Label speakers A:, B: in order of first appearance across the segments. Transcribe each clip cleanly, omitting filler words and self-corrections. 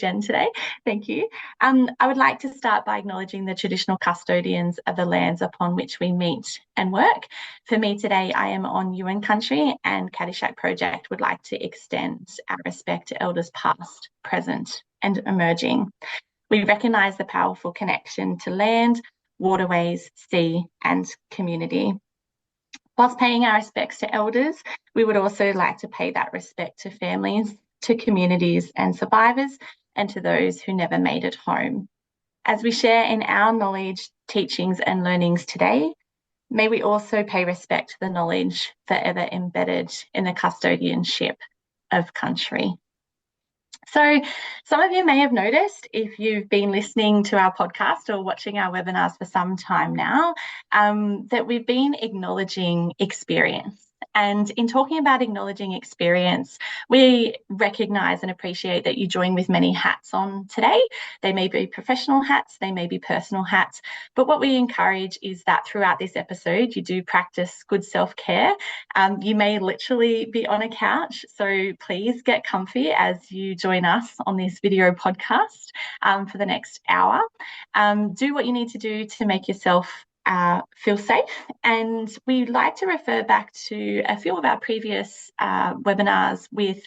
A: Jen today. Thank you. I would like to start by acknowledging the traditional custodians of the lands upon which we meet and work. For me today, I am on Yuin country, and Caddyshack Project would like to extend our respect to elders past, present and emerging. We recognise the powerful connection to land, waterways, sea and community. Whilst paying our respects to elders, we would also like to pay that respect to families, to communities and survivors, and to those who never made it home. As we share in our knowledge, teachings and learnings today, may we also pay respect to the knowledge forever embedded in the custodianship of country. So some of you may have noticed, if you've been listening to our podcast or watching our webinars for some time now, that we've been acknowledging experience. And in talking about acknowledging experience, we recognise and appreciate that you join with many hats on today. They may be professional hats, they may be personal hats, but what we encourage is that throughout this episode, you do practice good self-care. You may literally be on a couch, so please get comfy as you join us on this video podcast for the next hour. Do what you need to do to make yourself feel safe, and we like to refer back to a few of our previous webinars with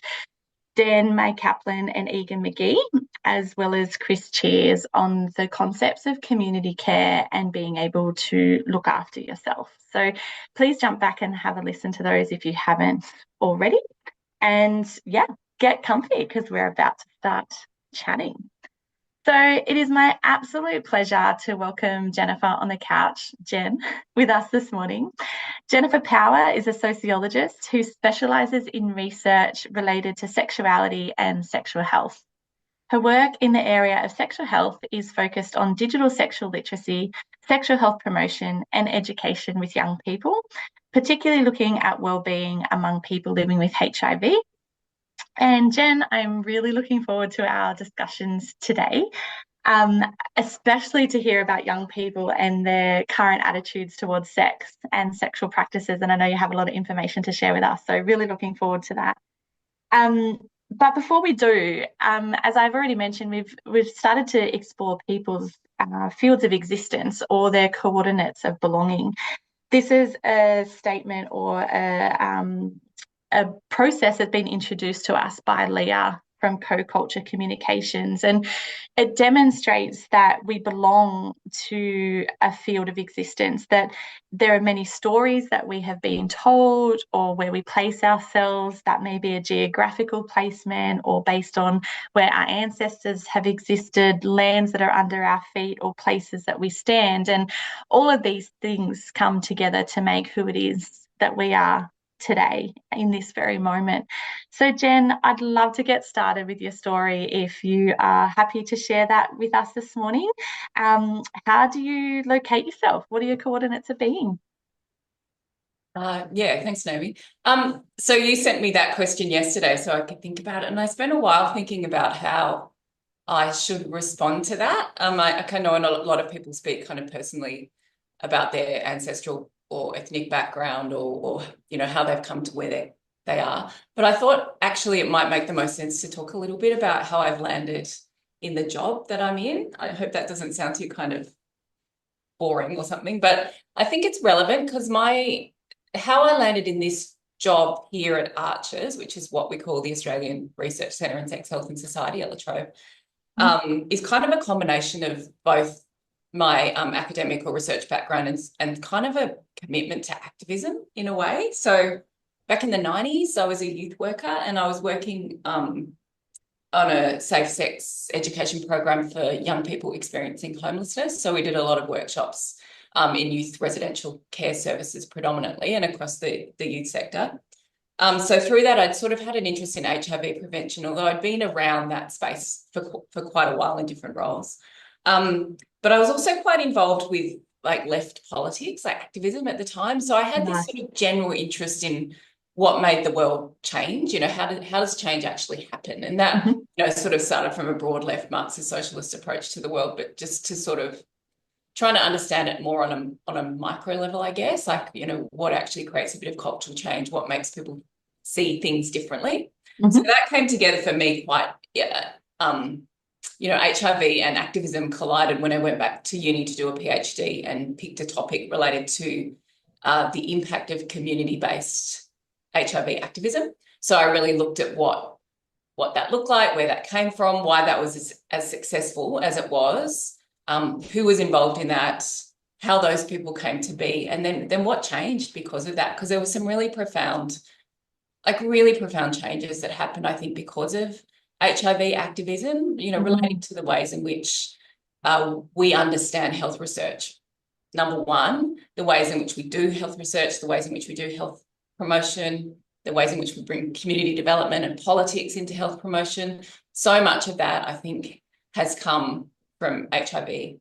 A: Dan May Kaplan and Egan McGee, as well as Chris Cheers, on the concepts of community care and being able to look after yourself. So please jump back and have a listen to those if you haven't already. And yeah, get comfy because we're about to start chatting. So it is my absolute pleasure to welcome Jennifer on the couch, Jen, with us this morning. Jennifer Power is a sociologist who specialises in research related to sexuality and sexual health. Her work in the area of sexual health is focused on digital sexual literacy, sexual health promotion and education with young people, particularly looking at wellbeing among people living with HIV. And Jen, I'm really looking forward to our discussions today, especially to hear about young people and their current attitudes towards sex and sexual practices. And I know you have a lot of information to share with us, so really looking forward to that. But before we do, as I've already mentioned, we've started to explore people's fields of existence or their coordinates of belonging. This is a statement or a process that's been introduced to us by Leah from Co-Culture Communications, and it demonstrates that we belong to a field of existence, that there are many stories that we have been told or where we place ourselves. That may be a geographical placement or based on where our ancestors have existed, lands that are under our feet or places that we stand, and all of these things come together to make who it is that we are today in this very moment. So Jen, I'd love to get started with your story if you are happy to share that with us this morning. How do you locate yourself? What are your coordinates of being?
B: Yeah, thanks, Naomi. So you sent me that question yesterday so I could think about it, and I spent a while thinking about how I should respond to that. I know a lot of people speak kind of personally about their ancestral or ethnic background or you know, how they've come to where they are. But I thought actually it might make the most sense to talk a little bit about how I've landed in the job that I'm in. I hope that doesn't sound too kind of boring or something, but I think it's relevant because how I landed in this job here at Archers, which is what we call the Australian Research Centre in Sex, Health and Society, Trobe, is kind of a combination of both my academic or research background and kind of a commitment to activism in a way. So back in the 90s, I was a youth worker and I was working on a safe sex education program for young people experiencing homelessness. So we did a lot of workshops in youth residential care services predominantly and across the youth sector. So through that, I'd sort of had an interest in HIV prevention, although I'd been around that space for quite a while in different roles. But I was also quite involved with like left politics, like activism at the time. So I had this sort of general interest in what made the world change, you know, how does change actually happen? And that, you know, sort of started from a broad left Marxist socialist approach to the world, but just to sort of trying to understand it more on a micro level, I guess, like, you know, what actually creates a bit of cultural change, what makes people see things differently. So that came together for me quite HIV and activism collided when I went back to uni to do a PhD and picked a topic related to the impact of community-based HIV activism. So I really looked at what that looked like, where that came from, why that was as successful as it was, who was involved in that, how those people came to be, and then what changed because of that. Because there were some really profound changes that happened, I think, because of HIV activism, relating to the ways in which we understand health research. Number one, the ways in which we do health research, the ways in which we do health promotion, the ways in which we bring community development and politics into health promotion. So much of that, I think, has come from HIV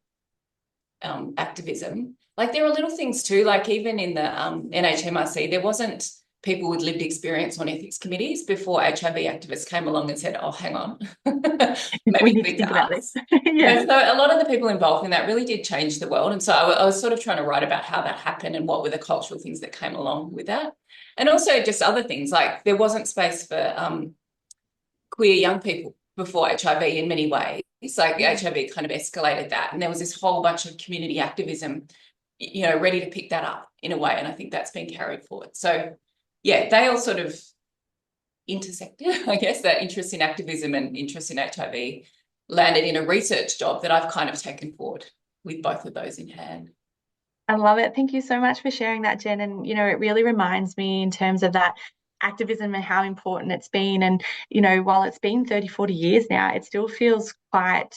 B: activism. Like there are little things too, like even in the NHMRC, there wasn't people with lived experience on ethics committees before HIV activists came along and said, oh, hang on,
A: we need to think about this.
B: Yeah. So a lot of the people involved in that really did change the world. And so I was sort of trying to write about how that happened and what were the cultural things that came along with that. And also just other things, like there wasn't space for queer young people before HIV in many ways. Like HIV kind of escalated that. And there was this whole bunch of community activism, ready to pick that up in a way. And I think that's been carried forward. So yeah, they all sort of intersected, I guess, that interest in activism and interest in HIV landed in a research job that I've kind of taken forward with both of those in hand.
A: I love it. Thank you so much for sharing that, Jen. And, it really reminds me in terms of that activism and how important it's been. And, while it's been 30, 40 years now, it still feels quite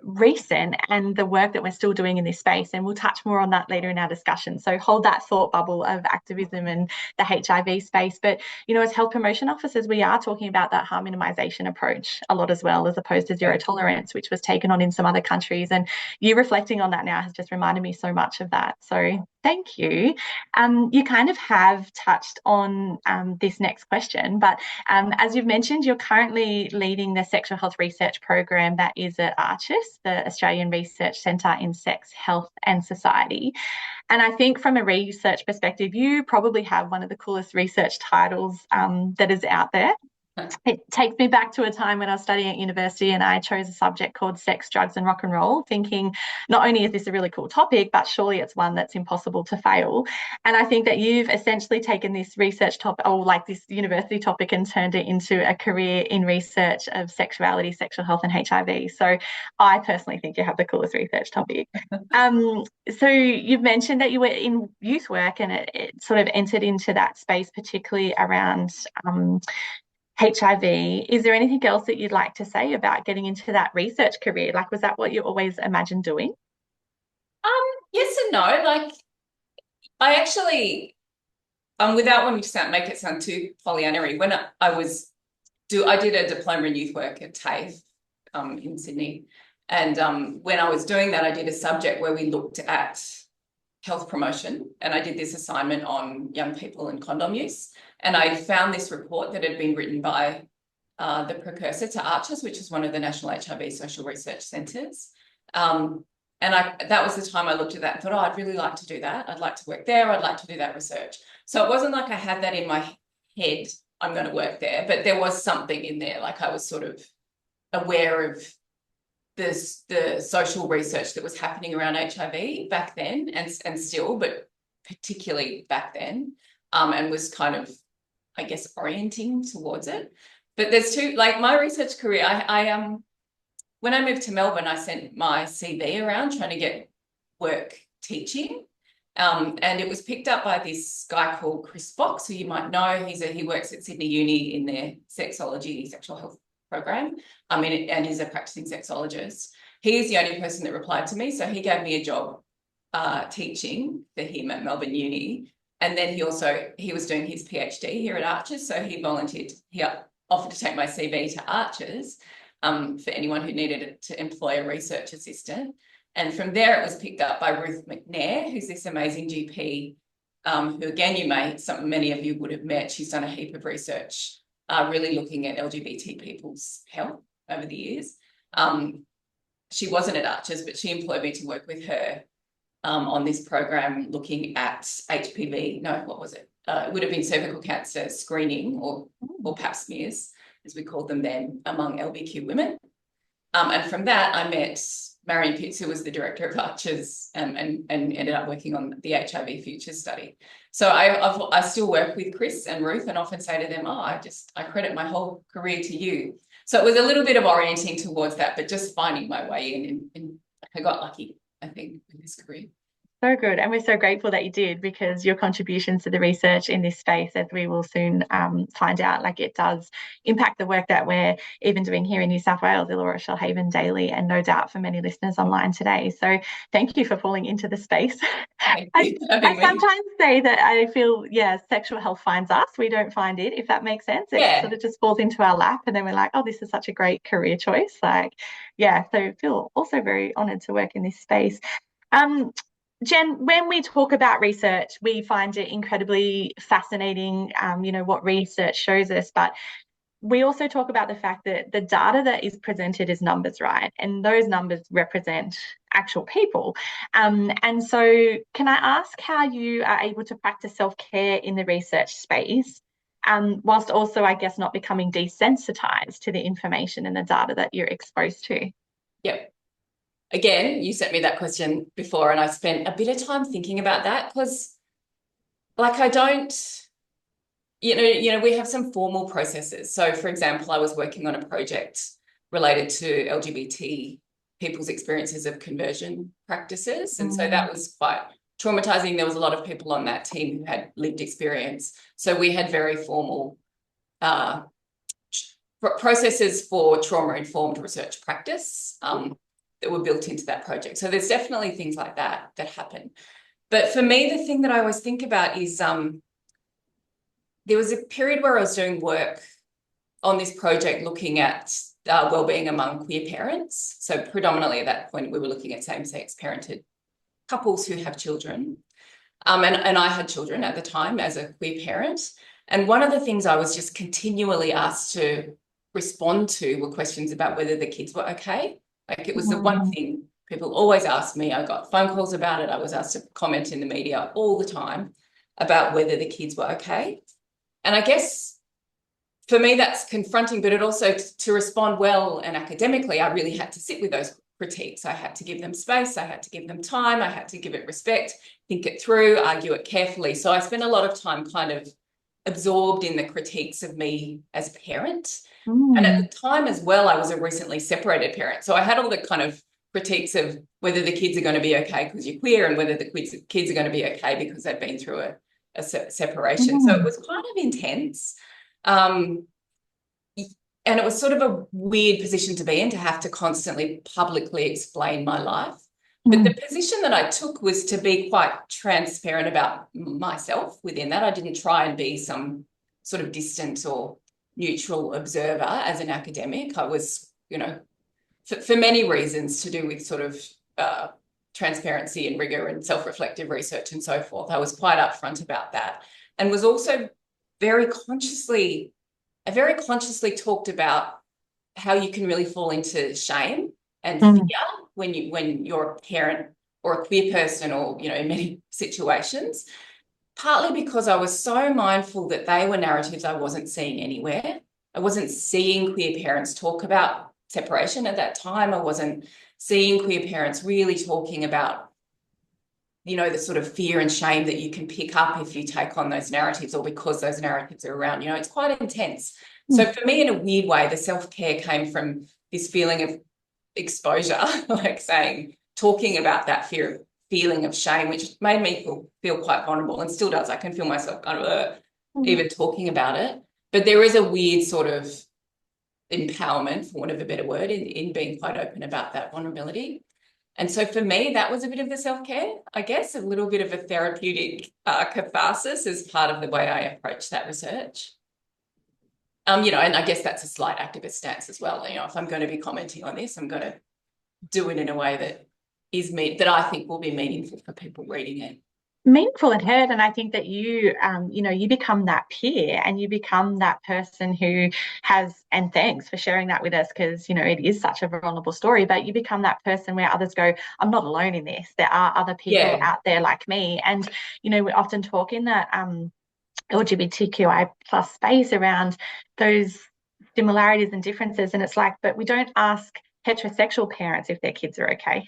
A: recent, and the work that we're still doing in this space. And we'll touch more on that later in our discussion. So hold that thought bubble of activism and the HIV space. But, as health promotion officers, we are talking about that harm minimization approach a lot as well, as opposed to zero tolerance, which was taken on in some other countries. And you reflecting on that now has just reminded me so much of that. So thank you. You kind of have touched on this next question, but as you've mentioned, you're currently leading the sexual health research program that is at ARCHIS, the Australian Research Centre in Sex, Health and Society. And I think from a research perspective, you probably have one of the coolest research titles that is out there. It takes me back to a time when I was studying at university and I chose a subject called sex, drugs and rock and roll, thinking not only is this a really cool topic, but surely it's one that's impossible to fail. And I think that you've essentially taken this research topic, or like this university topic, and turned it into a career in research of sexuality, sexual health and HIV. So I personally think you have the coolest research topic. So you've mentioned that you were in youth work and it sort of entered into that space, particularly around HIV. Is there anything else that you'd like to say about getting into that research career? Like, was that what you always imagined doing?
B: Yes and no. Like, I actually, without wanting to make it sound too Pollyannery, when I did a diploma in youth work at TAFE in Sydney, and when I was doing that, I did a subject where we looked at health promotion, and I did this assignment on young people and condom use. And I found this report that had been written by the precursor to ARCHIS, which is one of the National HIV Social Research Centres. And that was the time I looked at that and thought, oh, I'd really like to do that. I'd like to work there. I'd like to do that research. So it wasn't like I had that in my head, I'm going to work there, but there was something in there. Like I was sort of aware of the social research that was happening around HIV back then and still, but particularly back then, and was kind of, I guess, orienting towards it. But there's two, like my research career, I when I moved to Melbourne, I sent my CV around trying to get work teaching. And it was picked up by this guy called Chris Fox, who you might know. He works at Sydney Uni in their sexology, sexual health program, and he's a practicing sexologist. He is the only person that replied to me. So he gave me a job teaching for him at Melbourne Uni. And then he was doing his PhD here at ARCHIS. So he volunteered, he offered to take my CV to ARCHIS for anyone who needed to employ a research assistant. And from there, it was picked up by Ruth McNair, who's this amazing GP, who again, many of you would have met. She's done a heap of research, really looking at LGBT people's health over the years. She wasn't at ARCHIS, but she employed me to work with her on this program looking at HPV. No, what was it? It would have been cervical cancer screening or pap smears, as we called them then, among LBQ women. And from that, I met Marion Pitts, who was the director of Archers, and ended up working on the HIV Futures study. So I still work with Chris and Ruth and often say to them, oh, I credit my whole career to you. So it was a little bit of orienting towards that, but just finding my way in, and I got lucky, I think, with this career.
A: So good. And we're so grateful that you did, because your contributions to the research in this space, as we will soon find out, like it does impact the work that we're even doing here in New South Wales, Illawarra Shoalhaven daily, and no doubt for many listeners online today. So thank you for falling into the space. I sometimes say that I feel, sexual health finds us. We don't find it, if that makes sense. It sort of just falls into our lap, and then we're like, oh, this is such a great career choice. So I feel also very honoured to work in this space. Jen, when we talk about research, we find it incredibly fascinating, what research shows us, but we also talk about the fact that the data that is presented is numbers, right? And those numbers represent actual people. And so can I ask how you are able to practice self-care in the research space, whilst also, I guess, not becoming desensitized to the information and the data that you're exposed to?
B: Yep. Again, you sent me that question before, and I spent a bit of time thinking about that, because I don't, we have some formal processes. So for example, I was working on a project related to LGBT people's experiences of conversion practices. And so that was quite traumatizing. There was a lot of people on that team who had lived experience. So we had very formal processes for trauma-informed research practice that were built into that project. So there's definitely things like that happen. But for me, the thing that I always think about is there was a period where I was doing work on this project looking at wellbeing among queer parents. So predominantly at that point, we were looking at same-sex parented couples who have children. And I had children at the time as a queer parent. And one of the things I was just continually asked to respond to were questions about whether the kids were okay. Like, it was the one thing people always asked me. I got phone calls about it. I was asked to comment in the media all the time about whether the kids were okay. And I guess for me, that's confronting, but it also, to respond well and academically, I really had to sit with those critiques. I had to give them space. I had to give them time. I had to give it respect, think it through, argue it carefully. So I spent a lot of time kind of absorbed in the critiques of me as a parent. And at the time as well, I was a recently separated parent. So I had all the kind of critiques of whether the kids are going to be okay because you're queer, and whether the kids are going to be okay because they've been through a separation. So it was kind of intense. And it was sort of a weird position to be in, to have to constantly publicly explain my life. But the position that I took was to be quite transparent about myself within that. I didn't try and be some sort of distant or neutral observer as an academic. I was, for many reasons to do with sort of transparency and rigor and self-reflective research and so forth. I was quite upfront about that, and was also very consciously talked about how you can really fall into shame and fear when you're a parent or a queer person, or, in many situations, partly because I was so mindful that they were narratives I wasn't seeing anywhere. I wasn't seeing queer parents talk about separation at that time. I wasn't seeing queer parents really talking about, the sort of fear and shame that you can pick up if you take on those narratives, or because those narratives are around. It's quite intense. So for me, in a weird way, the self-care came from this feeling of exposure, like talking about that feeling of shame, which made me feel quite vulnerable, and still does. I can feel myself kind of even talking about it. But there is a weird sort of empowerment, for want of a better word, in being quite open about that vulnerability. And so for me, that was a bit of the self-care, I guess, a little bit of a therapeutic catharsis as part of the way I approach that research. And I guess that's a slight activist stance as well. If I'm going to be commenting on this, I'm going to do it in a way that that I think will be meaningful for people reading it.
A: Meaningful and heard. And I think that you become that peer, and you become that person who has, and thanks for sharing that with us, because, it is such a vulnerable story, but you become that person where others go, I'm not alone in this. There are other people out there like me. And, we often talk in that LGBTQI plus space around those similarities and differences. And it's like, but we don't ask heterosexual parents if their kids are okay.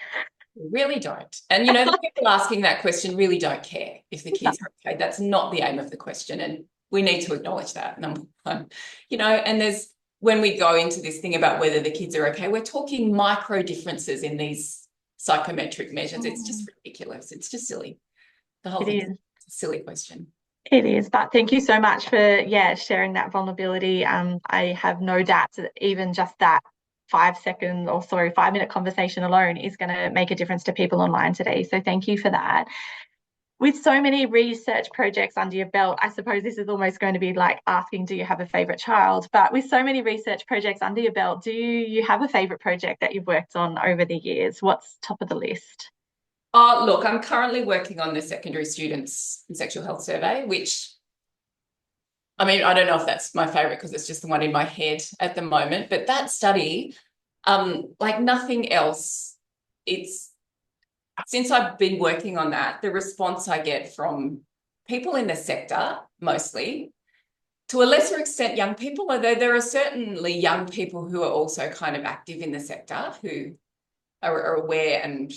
B: Really don't. And, you know, the people asking that question really don't care if the kids are okay. That's not the aim of the question. And we need to acknowledge that, number one. You know, and there's, when we go into this thing about whether the kids are okay, we're talking micro differences in these psychometric measures. It's just ridiculous. It's just silly. The whole thing is a silly question.
A: It is, but thank you so much for sharing that vulnerability. I have no doubt that even just that 5-minute conversation alone is going to make a difference to people online today. So thank you for that. With so many research projects under your belt, I suppose this is almost going to be like asking, do you have a favourite child? But with so many research projects under your belt, do you have a favourite project that you've worked on over the years? What's top of the list?
B: Oh, look, I'm currently working on the secondary students and sexual health survey, which, I mean, I don't know if that's my favourite because it's just the one in my head at the moment, but that study, like nothing else, it's, since I've been working on that, the response I get from people in the sector, mostly, to a lesser extent, young people, although there are certainly young people who are also kind of active in the sector who are aware and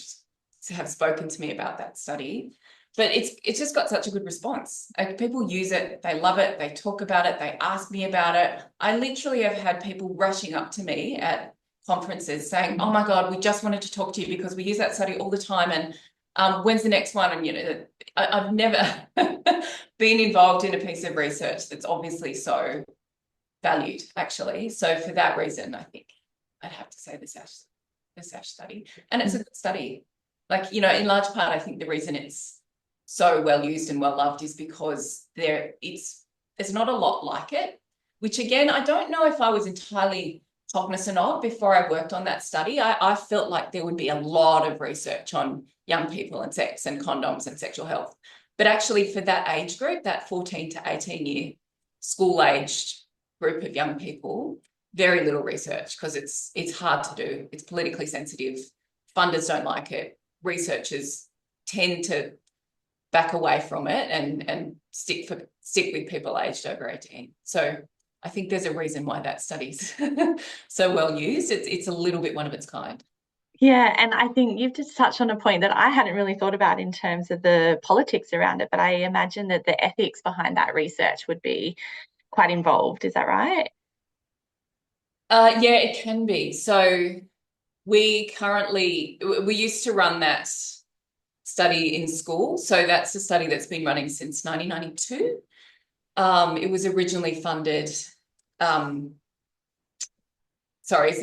B: have spoken to me about that study. But it's just got such a good response. Like, people use it, they love it, they talk about it, they ask me about it. I literally have had people rushing up to me at conferences saying, oh my God, we just wanted to talk to you because we use that study all the time, and when's the next one? And, you know, I've never been involved in a piece of research that's obviously so valued, actually. So for that reason, I think I'd have to say the SASH study. And it's a good study. Like, you know, in large part, I think the reason it's so well used and well loved is because there's not a lot like it, which again, I don't know if I was entirely cognizant of before I worked on that study. I felt like there would be a lot of research on young people and sex and condoms and sexual health. But actually for that age group, that 14 to 18 year school-aged group of young people, very little research because it's hard to do. It's politically sensitive. Funders don't like it. Researchers tend to back away from it and stick with people aged over 18. So I think there's a reason why that study's so well used. It's a little bit one of its kind.
A: Yeah, and I think you've just touched on a point that I hadn't really thought about in terms of the politics around it, but I imagine that the ethics behind that research would be quite involved. Is that right?
B: Yeah, it can be. So we used to run that study in school. So that's a study that's been running since 1992. It was originally funded. Sorry,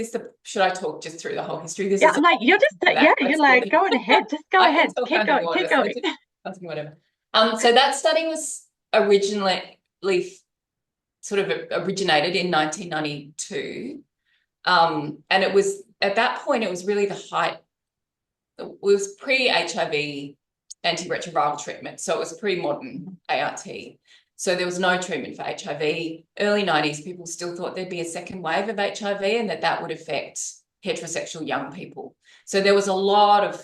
B: should I talk just through the whole history?
A: You're like going ahead. Just go ahead. Keep going.
B: Whatever. So that study was originally sort of originated in 1992. And it was, at that point, it was really the height. It was pre-HIV antiretroviral treatment. So it was pre-modern ART. So there was no treatment for HIV. Early 90s, people still thought there'd be a second wave of HIV and that would affect heterosexual young people. So there was a lot of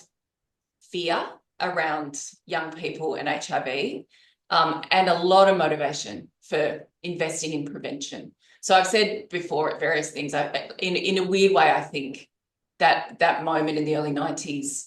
B: fear around young people and HIV, and a lot of motivation for investing in prevention. So I've said before at various things, in a weird way, I think that moment in the early 90s,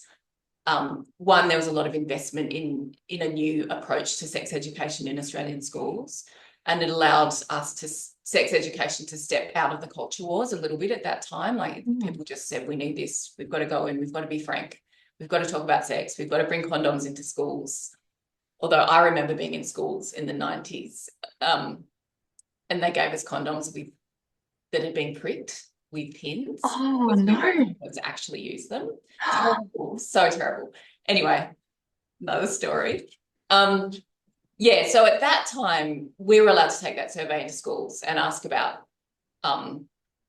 B: one, there was a lot of investment in a new approach to sex education in Australian schools, and it allowed sex education to step out of the culture wars a little bit at that time. Like, people just said, we need this, we've got to go in, we've got to be frank, we've got to talk about sex, we've got to bring condoms into schools. Although I remember being in schools in the 90s, and they gave us condoms that had been pricked with pins.
A: Oh, no.
B: To actually use them. Terrible, so terrible. Anyway, another story. Yeah, so at that time, we were allowed to take that survey into schools and ask about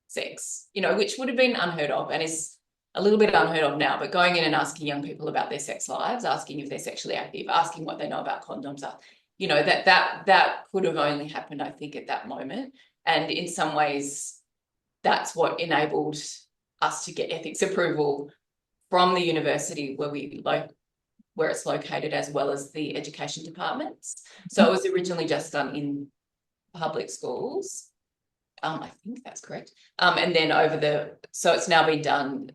B: sex, you know, which would have been unheard of and is a little bit unheard of now, but going in and asking young people about their sex lives, asking if they're sexually active, asking what they know about condoms, you know, that could have only happened, I think, at that moment. And in some ways, that's what enabled us to get ethics approval from the university where it's located, as well as the education departments. So it was originally just done in public schools. I think that's correct. And then so it's now been done.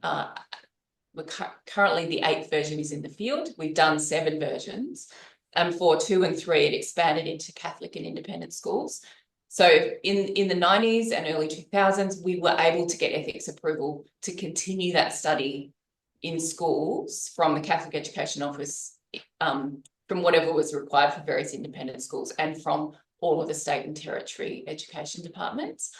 B: Currently the 8th version is in the field. We've done 7 versions. For 2 and 3, it expanded into Catholic and independent schools. So in the 90s and early 2000s, we were able to get ethics approval to continue that study in schools from the Catholic Education Office, from whatever was required for various independent schools and from all of the state and territory education departments.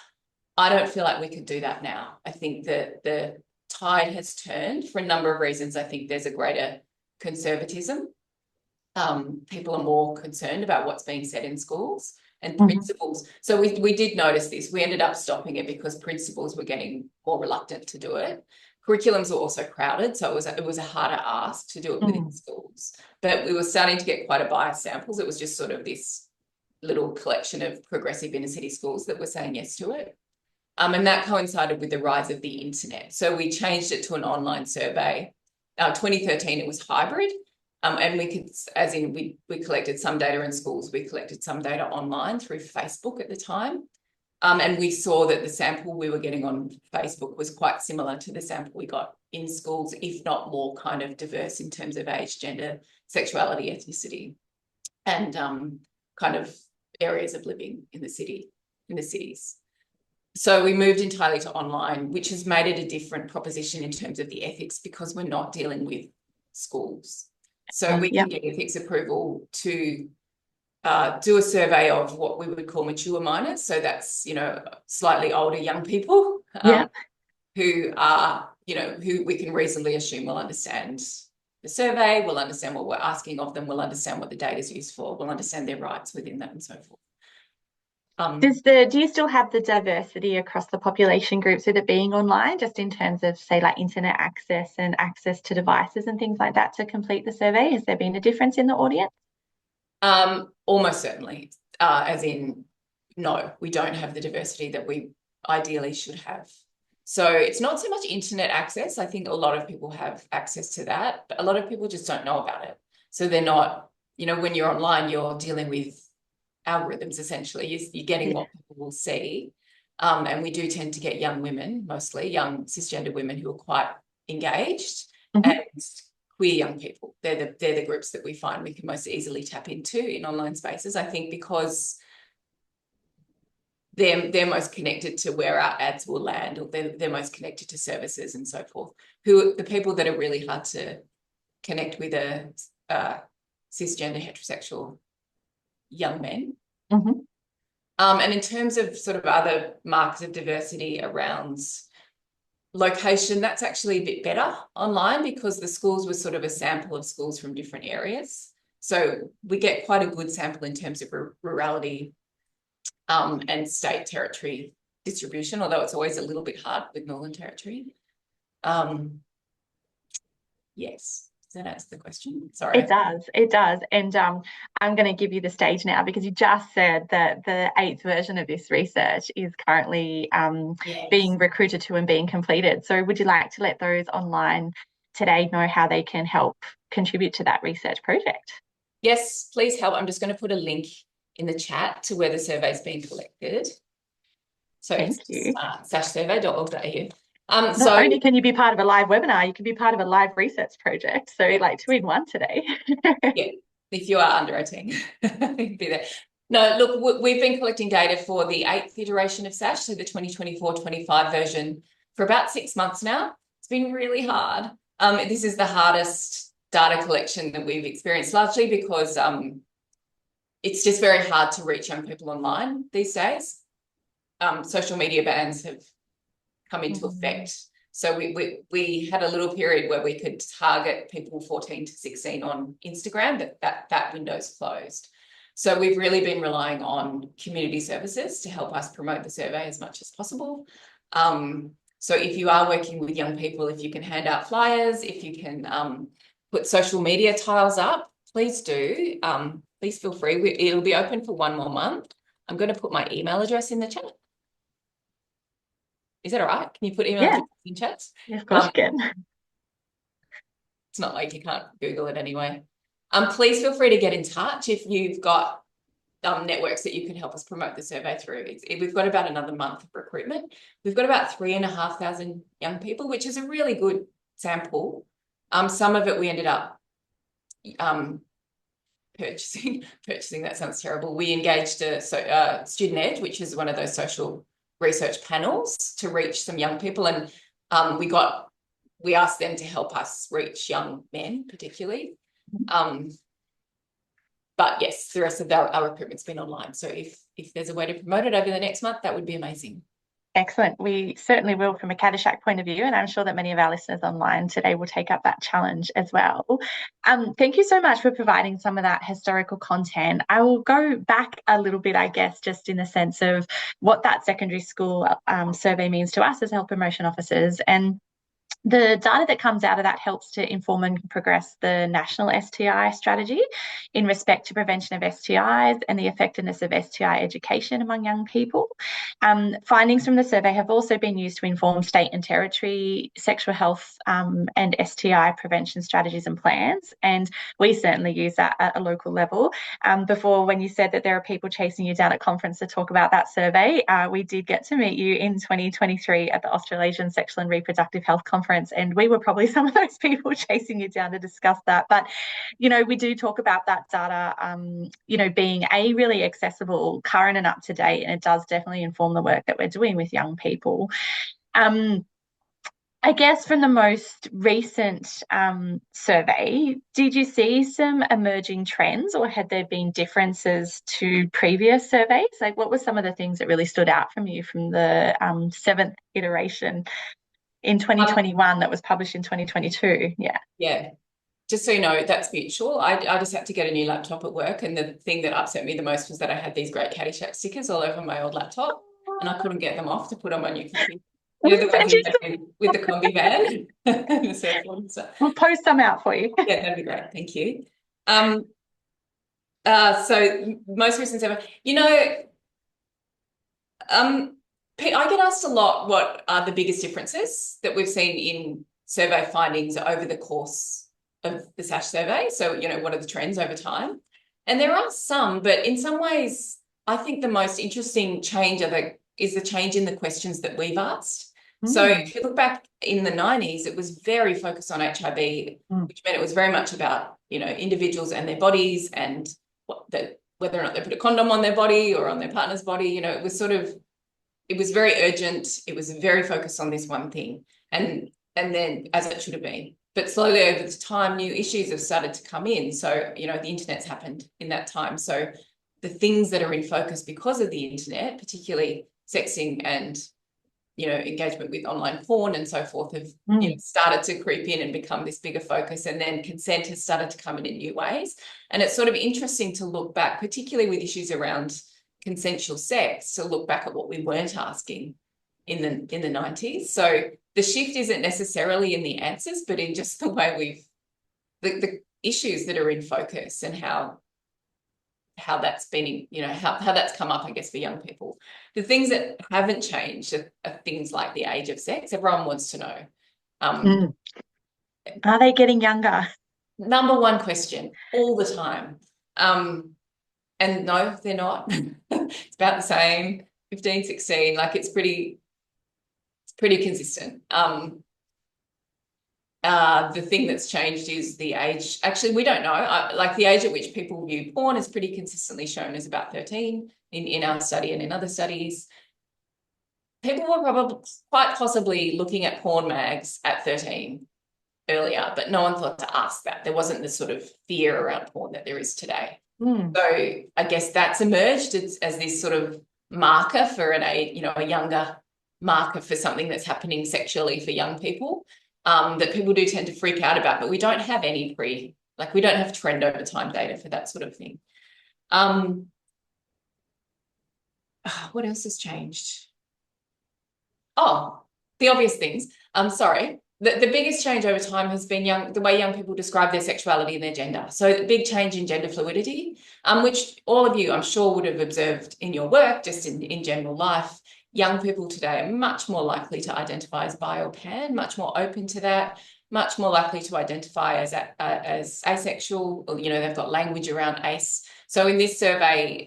B: I don't feel like we could do that now. I think that the tide has turned for a number of reasons. I think there's a greater conservatism. People are more concerned about what's being said in schools and principals. So we did notice this. We ended up stopping it because principals were getting more reluctant to do it. Curriculums were also crowded, so it was a harder ask to do it within schools. But we were starting to get quite a biased samples. It was just sort of this little collection of progressive inner city schools that were saying yes to it. And that coincided with the rise of the internet. So we changed it to an online survey. 2013, it was hybrid. And we could, as in we collected some data in schools, we collected some data online through Facebook at the time. And we saw that the sample we were getting on Facebook was quite similar to the sample we got in schools, if not more kind of diverse in terms of age, gender, sexuality, ethnicity, and kind of areas of living in the cities. So we moved entirely to online, which has made it a different proposition in terms of the ethics because we're not dealing with schools. So we can get ethics approval to do a survey of what we would call mature minors. So that's, slightly older young people who are, who we can reasonably assume will understand the survey, will understand what we're asking of them, will understand what the data is used for, will understand their rights within that and so forth.
A: Do you still have the diversity across the population groups with it being online, just in terms of, say, like internet access and access to devices and things like that to complete the survey? Has there been a difference in the audience?
B: Almost certainly, as in, no, we don't have the diversity that we ideally should have. So it's not so much internet access. I think a lot of people have access to that, but a lot of people just don't know about it. So they're not, when you're online, you're dealing with algorithms, essentially. You're getting what people will see. And we do tend to get young women, mostly young cisgender women who are quite engaged, and queer young people. They're the groups that we find we can most easily tap into in online spaces, I think, because they're most connected to where our ads will land, or they're most connected to services and so forth. The people that are really hard to connect with are cisgender heterosexual young men. And in terms of sort of other markers of diversity around location, that's actually a bit better online because the schools were sort of a sample of schools from different areas. So we get quite a good sample in terms of rurality and state territory distribution, although it's always a little bit hard with Northern Territory. Yes. Does that answer the question? Sorry.
A: It does. And I'm going to give you the stage now because you just said that the 8th version of this research is currently being recruited to and being completed. So would you like to let those online today know how they can help contribute to that research project?
B: Yes, please help. I'm just going to put a link in the chat to where the survey is being collected. So
A: Thank you.
B: sashsurvey.org.au.
A: Not only can you be part of a live webinar, you can be part of a live research project. So like 2 in 1 today.
B: Yeah, if you are under 18, you can be there. No, look, we've been collecting data for the 8th iteration of SASH, so the 2024-25 version, for about 6 months now. It's been really hard. This is the hardest data collection that we've experienced, largely because it's just very hard to reach young people online these days. Social media bans have come into effect. So we had a little period where we could target people 14 to 16 on Instagram, but that window's closed. So we've really been relying on community services to help us promote the survey as much as possible. So if you are working with young people, if you can hand out flyers, if you can put social media tiles up, please do. Please feel free. It'll be open for 1 more month. I'm going to put my email address in the chat. Is that all right? Can you put email address in chat?
A: Yeah, of course you can.
B: It's not like you can't Google it anyway. Please feel free to get in touch if you've got networks that you can help us promote the survey through. We've got about another month of recruitment. We've got about 3,500 young people, which is a really good sample. Some of it we ended up purchasing, that sounds terrible. We engaged a Student Edge, which is one of those social research panels, to reach some young people. And we asked them to help us reach young men particularly. But yes, the rest of our recruitment's been online. So if there's a way to promote it over the next month, that would be amazing.
A: Excellent. We certainly will from a Caddyshack point of view, and I'm sure that many of our listeners online today will take up that challenge as well. Thank you so much for providing some of that historical content. I will go back a little bit, I guess, just in the sense of what that secondary school survey means to us as health promotion officers. And the data that comes out of that helps to inform and progress the national STI strategy in respect to prevention of STIs and the effectiveness of STI education among young people. Findings from the survey have also been used to inform state and territory sexual health and STI prevention strategies and plans. And we certainly use that at a local level. Before, when you said that there are people chasing you down at conference to talk about that survey, we did get to meet you in 2023 at the Australasian Sexual and Reproductive Health Conference, and we were probably some of those people chasing you down to discuss that. But, we do talk about that data, being really accessible, current and up to date, and it does definitely inform the work that we're doing with young people. I guess from the most recent survey, did you see some emerging trends, or had there been differences to previous surveys? Like, what were some of the things that really stood out from you from the 7th iteration in 2021 that was published in 2022?
B: Yeah. Just so you know, that's mutual. I just had to get a new laptop at work, and the thing that upset me the most was that I had these great Caddyshack stickers all over my old laptop, and I couldn't get them off to put on my new computer. The ones you had with the combi van and the surfboard and stuff.
A: We'll post some out for you.
B: Yeah, that'd be great. Thank you. So most recent survey, I get asked a lot what are the biggest differences that we've seen in survey findings over the course of the SASH survey. So, what are the trends over time? And there are some, but in some ways, I think the most interesting change is the change in the questions that we've asked. So if you look back in the 90s, it was very focused on HIV, which meant it was very much about, individuals and their bodies and whether or not they put a condom on their body or on their partner's body. It was very urgent. It was very focused on this one thing. And then, as it should have been. But slowly over the time, new issues have started to come in. So, the internet's happened in that time. So the things that are in focus because of the internet, particularly sexting and, engagement with online porn and so forth, have started to creep in and become this bigger focus. And then consent has started to come in new ways. And it's sort of interesting to look back, particularly with issues around consensual sex, to look back at what we weren't asking in the 90s. So the shift isn't necessarily in the answers, but in just the way the issues that are in focus and how that's been, how that's come up, I guess, for young people. The things that haven't changed are things like the age of sex. Everyone wants to know.
A: Are they getting younger?
B: Number one question all the time. And no, they're not. It's about the same, 15, 16, like it's pretty consistent. The thing that's changed is the age. Actually, we don't know. Like the age at which people view porn is pretty consistently shown as about 13 in our study and in other studies. People were probably quite possibly looking at porn mags at 13 earlier, but no one thought to ask that. There wasn't the sort of fear around porn that there is today. So I guess that's emerged as this sort of marker for a younger marker for something that's happening sexually for young people, that people do tend to freak out about, but we don't have any we don't have trend over time data for that sort of thing. What else has changed? Oh, the obvious things. Sorry. The biggest change over time has been the way young people describe their sexuality and their gender. So big change in gender fluidity, which all of you, I'm sure, would have observed in your work, just in general life. Young people today are much more likely to identify as bi or pan, much more open to that. much more likely to identify as asexual, or, they've got language around ace. So in this survey,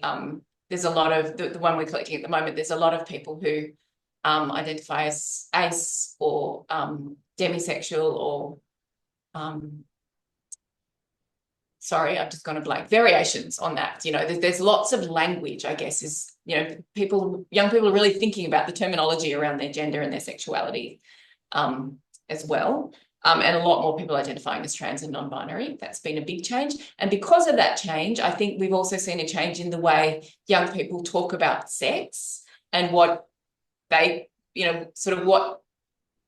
B: there's a lot of, the one we're collecting at the moment, there's a lot of people who identify as ace or demisexual or sorry, I've just gone a blank, variations on that. There's lots of language, I guess, is, young people are really thinking about the terminology around their gender and their sexuality as well. And a lot more people identifying as trans and non-binary. That's been a big change. And because of that change, I think we've also seen a change in the way young people talk about sex and what they, sort of what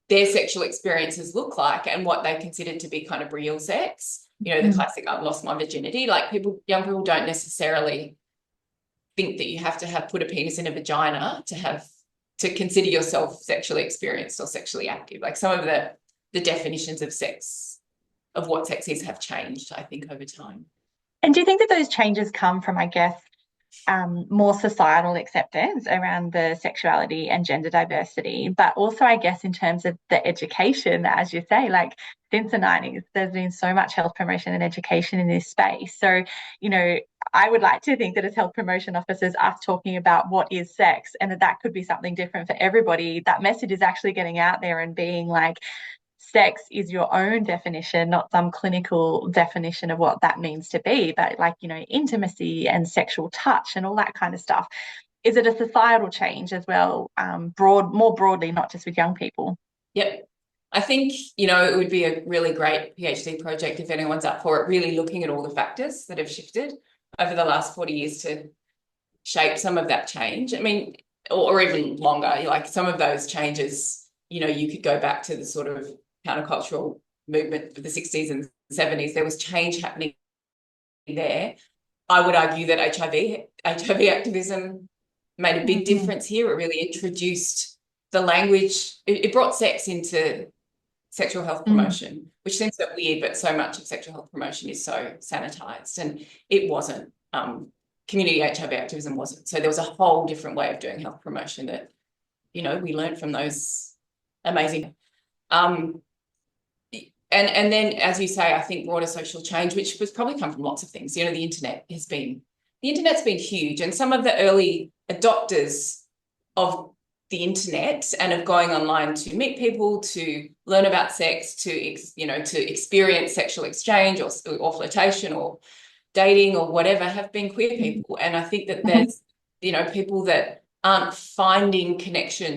B: their sexual experiences look like and what they consider to be kind of real sex. The classic, I've lost my virginity. Like young people don't necessarily think that you have to put a penis in a vagina to consider yourself sexually experienced or sexually active. Like some of the definitions of sex, of what sex is, have changed, I think, over time.
A: And do you think that those changes come from, I guess, more societal acceptance around the sexuality and gender diversity, but also, I guess, in terms of the education, as you say, like since the 90s, there's been so much health promotion and education in this space. So, I would like to think that as health promotion officers, us talking about what is sex and that could be something different for everybody, that message is actually getting out there and being like, sex is your own definition, not some clinical definition of what that means to be, but like, intimacy and sexual touch and all that kind of stuff. Is it a societal change as well, more broadly, not just with young people?
B: Yep. I think, it would be a really great PhD project if anyone's up for it, really looking at all the factors that have shifted over the last 40 years to shape some of that change. I mean, or even longer, like some of those changes, you could go back to the sort of countercultural movement of the 60s and 70s. There was change happening there. I would argue that HIV activism made a big difference here. It really introduced the language. It brought sex into sexual health promotion, which seems a bit weird, but so much of sexual health promotion is so sanitized, and it wasn't. Community HIV activism wasn't. So there was a whole different way of doing health promotion that, we learned from those amazing. And then, as you say, I think broader social change, which has probably come from lots of things. The internet's been huge, and some of the early adopters of the internet and of going online to meet people, to learn about sex, to experience sexual exchange or flirtation or dating or whatever, have been queer people. And I think that there's, people that aren't finding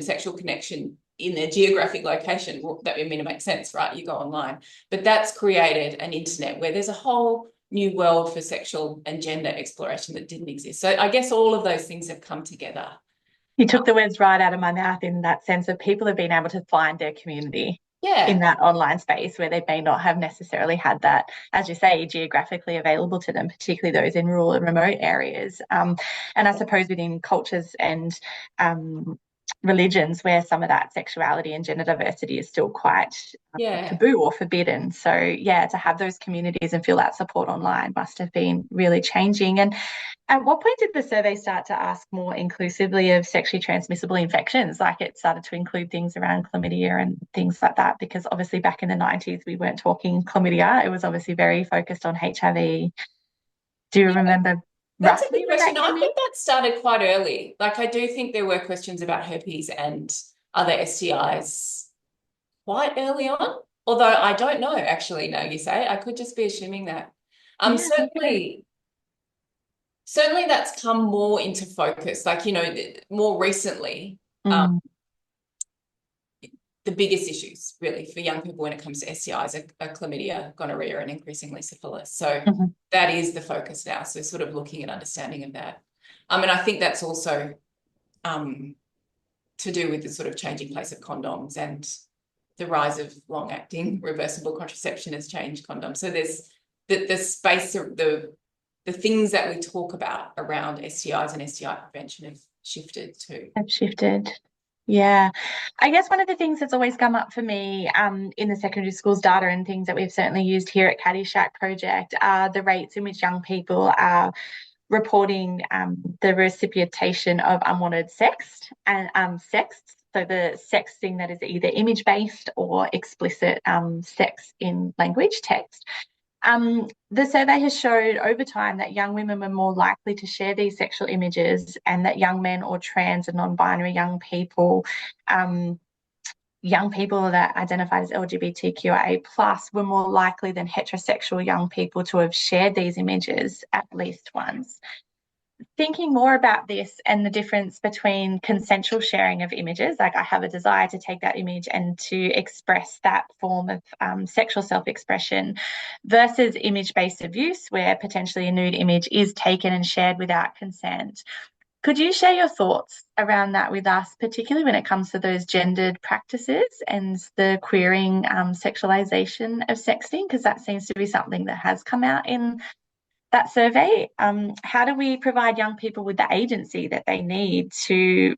B: sexual connection in their geographic location. That, it makes sense, right? You go online, but that's created an internet where there's a whole new world for sexual and gender exploration that didn't exist. So I guess all of those things have come together.
A: You took the words right out of my mouth, in that sense of people have been able to find their community in that online space where they may not have necessarily had that, as you say, geographically available to them, particularly those in rural and remote areas. And I suppose within cultures and religions where some of that sexuality and gender diversity is still quite taboo or forbidden. So to have those communities and feel that support online must have been really changing. And at what point did the survey start to ask more inclusively of sexually transmissible infections? Like, it started to include things around chlamydia and things like that, because obviously back in the 90s we weren't talking chlamydia. It was obviously very focused on HIV. Do you remember?
B: That's a good question. I think that started quite early. Like, I do think there were questions about herpes and other STIs quite early on, although I don't know, actually, now you say. I could just be assuming that. Certainly that's come more into focus, like, more recently. The biggest issues really for young people when it comes to STIs are chlamydia, gonorrhea, and increasingly syphilis. So that is the focus now. So sort of looking at understanding of that. And I think that's also to do with the sort of changing place of condoms, and the rise of long-acting reversible contraception has changed condoms. So there's the space of the things that we talk about around STIs and STI prevention have shifted too.
A: Yeah, I guess one of the things that's always come up for me in the secondary schools data and things that we've certainly used here at Caddyshack Project are the rates in which young people are reporting the recipientation of unwanted sexts So the sexting that is either image-based or explicit sex in language, text. The survey has showed over time that young women were more likely to share these sexual images, and that young men or trans and non-binary young people that identified as LGBTQIA plus were more likely than heterosexual young people to have shared these images at least once. Thinking more about this and the difference between consensual sharing of images, like I have a desire to take that image and to express that form of sexual self-expression, versus image-based abuse, where potentially a nude image is taken and shared without consent. Could you share your thoughts around that with us, particularly when it comes to those gendered practices and the queering sexualization of sexting? Because that seems to be something that has come out in that survey. How do we provide young people with the agency that they need to,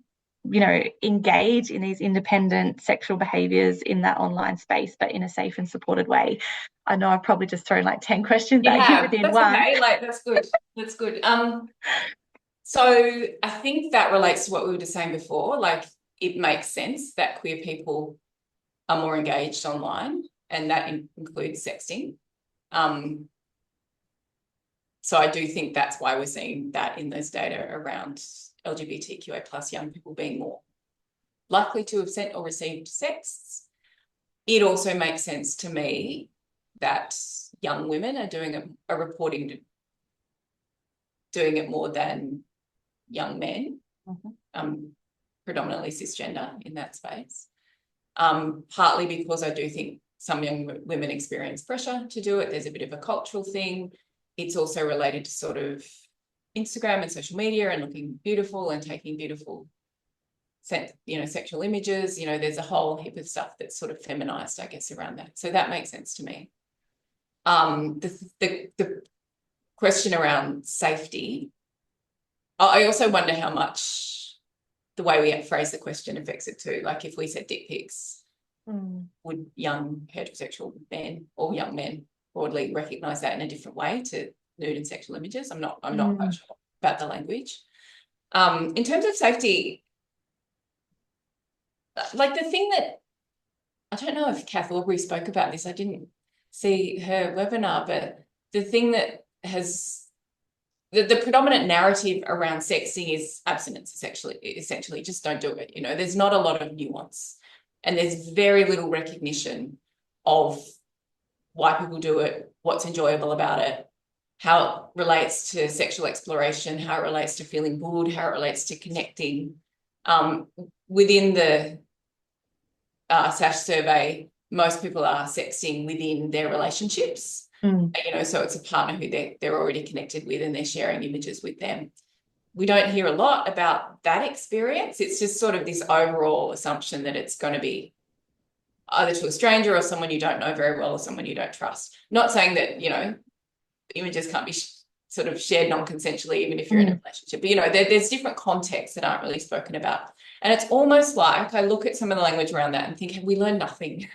A: engage in these independent sexual behaviours in that online space, but in a safe and supported way? I know I've probably just thrown like 10 questions at you within
B: that's
A: one.
B: Okay, that's good. That's good. So I think that relates to what we were just saying before. Like, it makes sense that queer people are more engaged online, and that includes sexting. So I do think that's why we're seeing that in those data around LGBTQIA plus young people being more likely to have sent or received sex. It also makes sense to me that young women are reporting doing it more than young men, predominantly cisgender in that space. Partly because I do think some young women experience pressure to do it. There's a bit of a cultural thing. It's also related to sort of Instagram and social media and looking beautiful and taking beautiful, sexual images. There's a whole heap of stuff that's sort of feminized, I guess, around that. So that makes sense to me. The question around safety, I also wonder how much the way we phrase the question affects it too. Like, if we said dick pics, would young heterosexual men or young men broadly recognise that in a different way to nude and sexual images? I'm not quite sure about the language. In terms of safety, like the thing that, I don't know if Kath Aubrey spoke about this, I didn't see her webinar, but the thing that has the predominant narrative around sexting is abstinence, essentially just don't do it. There's not a lot of nuance, and there's very little recognition of why people do it, what's enjoyable about it, how it relates to sexual exploration, how it relates to feeling good, how it relates to connecting. Within the SASH survey, most people are sexting within their relationships. So it's a partner who they're already connected with, and they're sharing images with them. We don't hear a lot about that experience. It's just sort of this overall assumption that it's going to be either to a stranger or someone you don't know very well or someone you don't trust. Not saying that, images can't be sort of shared non-consensually, even if you're in a relationship. But, there's different contexts that aren't really spoken about. And it's almost like I look at some of the language around that and think, have we learned nothing?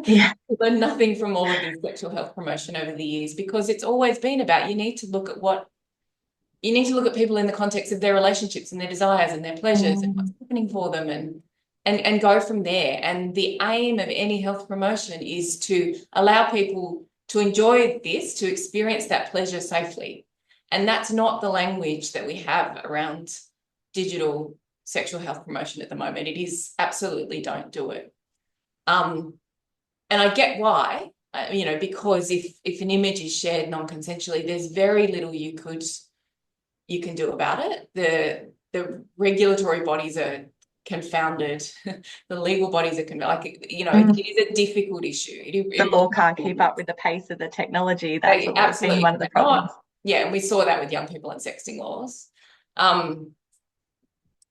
A: Yeah.
B: We learned nothing from all of this sexual health promotion over the years, because it's always been about, you need to look at people in the context of their relationships and their desires and their pleasures and what's happening for them, and go from there. And the aim of any health promotion is to allow people to enjoy this, to experience that pleasure safely. And that's not the language that we have around digital sexual health promotion at the moment. It is absolutely don't do it. And I get why, because if an image is shared non-consensually, there's very little you can do about it. The regulatory bodies are confounded. The legal bodies are it is a difficult issue.
A: The law can't keep up with the pace of the technology. That's always been one of the problems.
B: And we saw that with young people and sexting laws.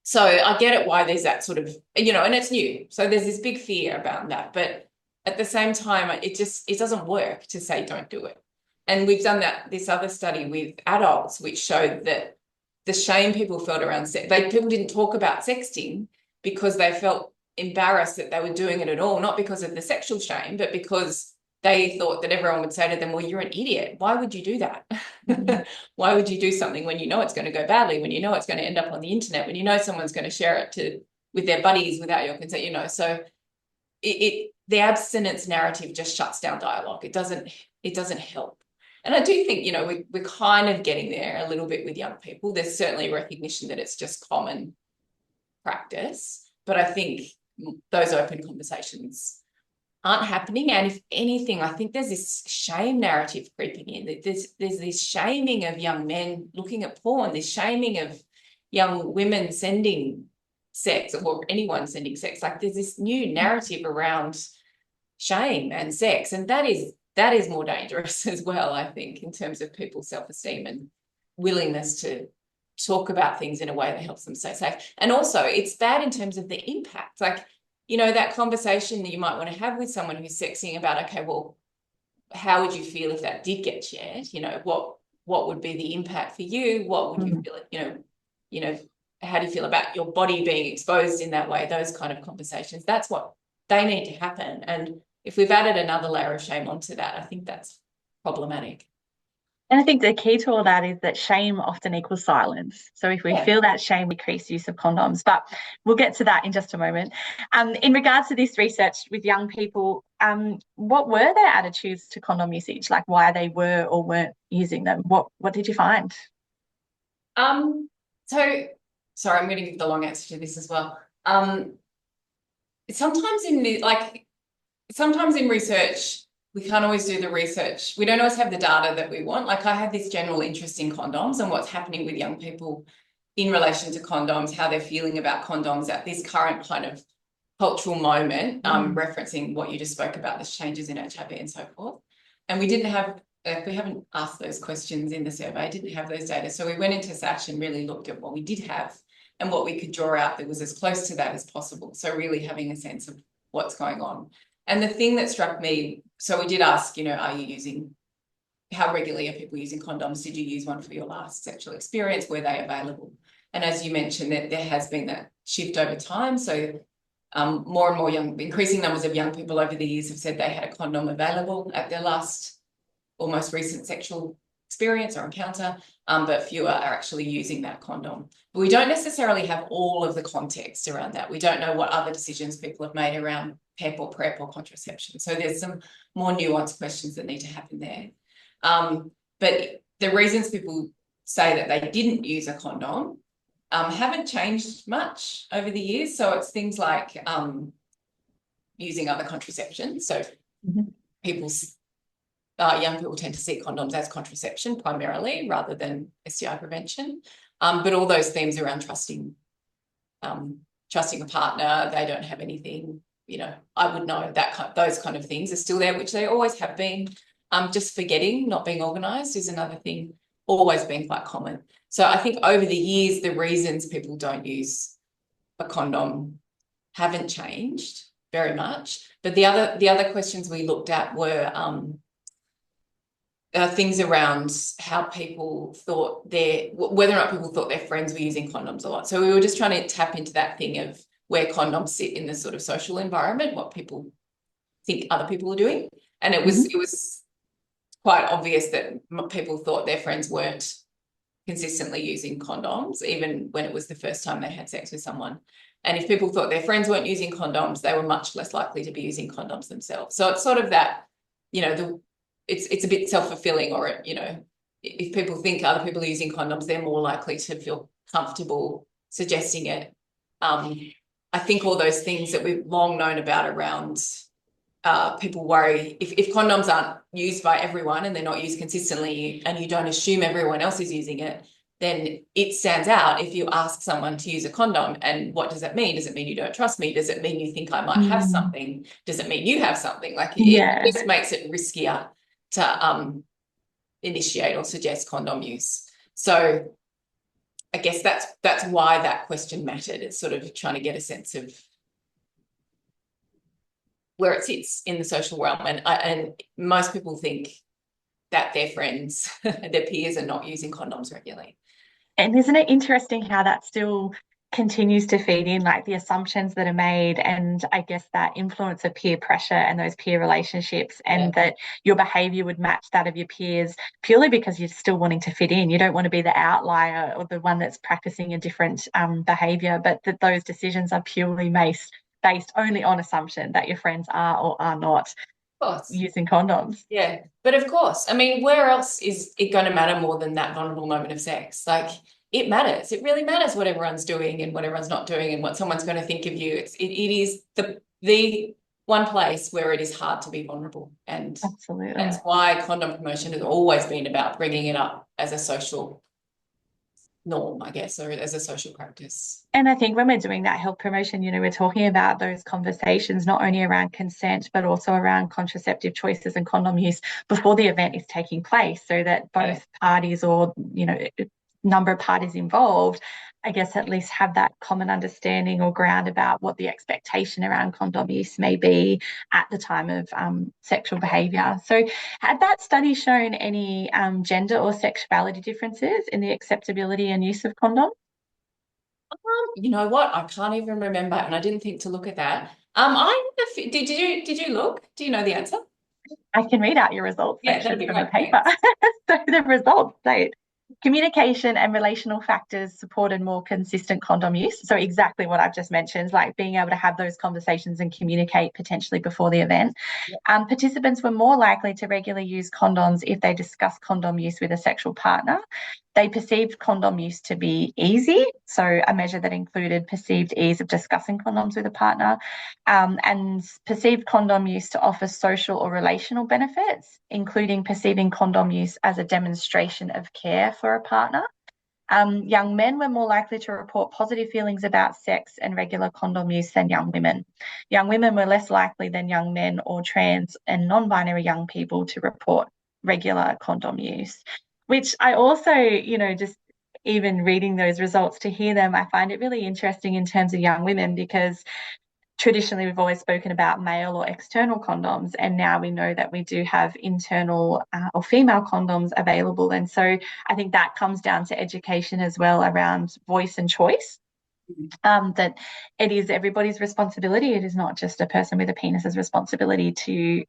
B: So I get it why there's that sort of, and it's new. So there's this big fear about that. But at the same time, it doesn't work to say don't do it. And we've done this other study with adults, which showed that the shame people felt around sex, people didn't talk about sexting because they felt embarrassed that they were doing it at all, not because of the sexual shame, but because they thought that everyone would say to them, well, you're an idiot. Why would you do that? Why would you do something when you know it's going to go badly, when you know it's going to end up on the internet, when you know someone's going to share it to with their buddies without your consent, so the abstinence narrative just shuts down dialogue. It doesn't help. And I do think, we're kind of getting there a little bit with young people. There's certainly recognition that it's just common practice, but I think those open conversations aren't happening. And if anything, I think there's this shame narrative creeping in. There's this shaming of young men looking at porn, this shaming of young women sending sex, or anyone sending sex. Like, there's this new narrative around shame and sex, and that is more dangerous as well, I think, in terms of people's self-esteem and willingness to talk about things in a way that helps them stay safe. And also, it's bad in terms of the impact. Like, that conversation that you might want to have with someone who's sexting about, okay, well, how would you feel if that did get shared? What would be the impact for you? What would you feel? How do you feel about your body being exposed in that way? Those kind of conversations. That's what they need to happen. And if we've added another layer of shame onto that, I think that's problematic.
A: And I think the key to all that is that shame often equals silence. So if we feel that shame, we increase use of condoms. But we'll get to that in just a moment. In regards to this research with young people, what were their attitudes to condom usage? Like, why they were or weren't using them? What did you find?
B: So, sorry, I'm going to give the long answer to this as well. Sometimes in research, we can't always do the research. We don't always have the data that we want. Like, I have this general interest in condoms and what's happening with young people in relation to condoms, how they're feeling about condoms at this current kind of cultural moment, referencing what you just spoke about, the changes in HIV and so forth. And we haven't asked those questions in the survey, didn't have those data. So we went into SASH and really looked at what we did have and what we could draw out that was as close to that as possible. So really having a sense of what's going on. And the thing that struck me, so we did ask, how regularly are people using condoms? Did you use one for your last sexual experience? Were they available? And as you mentioned, that there has been that shift over time. So more and more increasing numbers of young people over the years have said they had a condom available at their last or most recent sexual experience or encounter, but fewer are actually using that condom. But we don't necessarily have all of the context around that. We don't know what other decisions people have made around PEP or PrEP or contraception. So there's some more nuanced questions that need to happen there. But the reasons people say that they didn't use a condom haven't changed much over the years. So it's things like using other contraception. So young people tend to see condoms as contraception primarily rather than STI prevention. But all those themes around trusting a partner, they don't have anything, I would know that those kind of things are still there, which they always have been. Just forgetting, not being organised is another thing, always been quite common. So I think over the years, the reasons people don't use a condom haven't changed very much. But the other questions we looked at were things around how people thought whether or not people thought their friends were using condoms a lot. So we were just trying to tap into that thing of where condoms sit in the sort of social environment, what people think other people are doing. And it was quite obvious that people thought their friends weren't consistently using condoms, even when it was the first time they had sex with someone. And if people thought their friends weren't using condoms, they were much less likely to be using condoms themselves. So it's sort of that, it's a bit self-fulfilling, or, if people think other people are using condoms, they're more likely to feel comfortable suggesting it. I think all those things that we've long known about around people worry if condoms aren't used by everyone and they're not used consistently and you don't assume everyone else is using it, then it stands out if you ask someone to use a condom. And what does that mean? Does it mean you don't trust me? Does it mean you think I might have something? Does it mean you have something? Like, it just makes it riskier to initiate or suggest condom use. So I guess that's why that question mattered. It's sort of trying to get a sense of where it sits in the social realm. And most people think that their friends, their peers, are not using condoms regularly.
A: And isn't it interesting how that still continues to feed in, like the assumptions that are made, and I guess that influence of peer pressure and those peer relationships, and that your behavior would match that of your peers purely because you're still wanting to fit in. You don't want to be the outlier or the one that's practicing a different behavior, but that those decisions are purely based only on assumption that your friends are or are not using condoms.
B: Yeah, but of course, I mean, where else is it going to matter more than that vulnerable moment of sex? Like, it matters. It really matters what everyone's doing and what everyone's not doing and what someone's going to think of you. It is the one place where it is hard to be vulnerable, and
A: absolutely,
B: that's why condom promotion has always been about bringing it up as a social norm, I guess, or as a social practice.
A: And I think when we're doing that health promotion, we're talking about those conversations not only around consent, but also around contraceptive choices and condom use before the event is taking place, so that both parties, or, number of parties involved, I guess at least have that common understanding or ground about what the expectation around condom use may be at the time of sexual behaviour. So had that study shown any gender or sexuality differences in the acceptability and use of condoms?
B: You know what? I can't even remember, and I didn't think to look at that. Did you look? Do you know the answer?
A: I can read out your results section from the paper. So the results state communication and relational factors supported more consistent condom use. So exactly what I've just mentioned, like being able to have those conversations and communicate potentially before the event. Participants were more likely to regularly use condoms if they discussed condom use with a sexual partner. They perceived condom use to be easy, so a measure that included perceived ease of discussing condoms with a partner, and perceived condom use to offer social or relational benefits, including perceiving condom use as a demonstration of care for a partner. Young men were more likely to report positive feelings about sex and regular condom use than young women. Young women were less likely than young men or trans and non-binary young people to report regular condom use, which I also, just even reading those results to hear them, I find it really interesting in terms of young women, because traditionally we've always spoken about male or external condoms, and now we know that we do have internal or female condoms available. And so I think that comes down to education as well around voice and choice, that it is everybody's responsibility. It is not just a person with a penis's responsibility to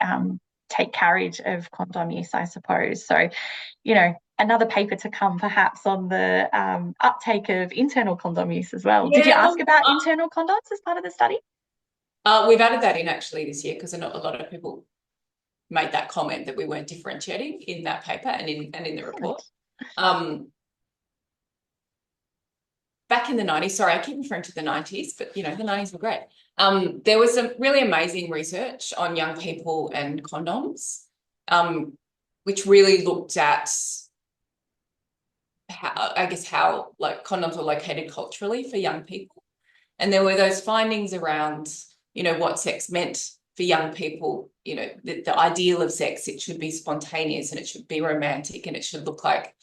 A: take carriage of condom use, I suppose. So, another paper to come perhaps on the uptake of internal condom use as well. Did you ask about internal condoms as part of the study?
B: We've added that in actually this year, because a lot of people made that comment that we weren't differentiating in that paper and in the report. Back in the 90s, sorry, I keep referring to the 90s, but the 90s were great. There was some really amazing research on young people and condoms, which really looked at how like condoms were located culturally for young people. And there were those findings around, what sex meant for young people, the ideal of sex, it should be spontaneous and it should be romantic and it should look like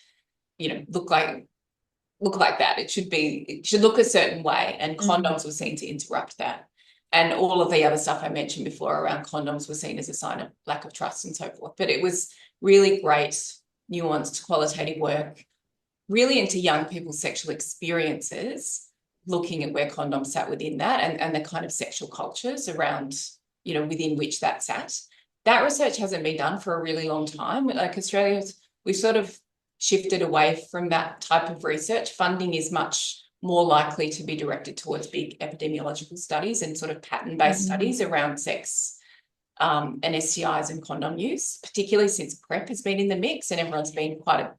B: that. It should look a certain way, and condoms were seen to interrupt that. And all of the other stuff I mentioned before around condoms were seen as a sign of lack of trust and so forth. But it was really great, nuanced, qualitative work, really into young people's sexual experiences, looking at where condoms sat within that, and the kind of sexual cultures around, within which that sat. That research hasn't been done for a really long time. Like we've sort of shifted away from that type of research. Funding is much more likely to be directed towards big epidemiological studies and sort of pattern-based studies around sex and STIs and condom use, particularly since PrEP has been in the mix and everyone's been quite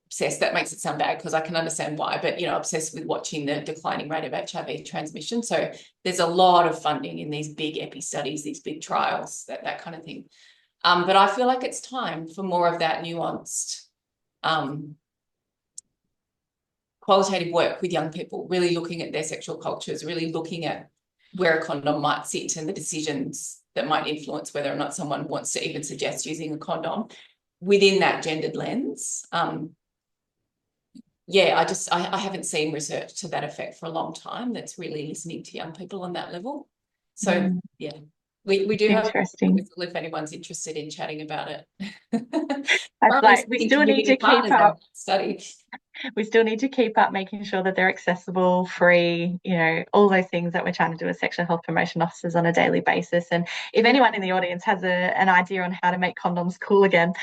B: obsessed. That makes it sound bad because I can understand why, but obsessed with watching the declining rate of HIV transmission. So there's a lot of funding in these big epi studies, these big trials, that kind of thing. But I feel like it's time for more of that nuanced qualitative work with young people, really looking at their sexual cultures, really looking at where a condom might sit and the decisions that might influence whether or not someone wants to even suggest using a condom within that gendered lens. I haven't seen research to that effect for a long time that's really listening to young people on that level. So we do have interesting. If anyone's interested in chatting about it.
A: We still need to keep up.
B: Study.
A: we still need to keep up making sure that they're accessible, free, all those things that we're trying to do as sexual health promotion officers on a daily basis. And if anyone in the audience has an idea on how to make condoms cool again,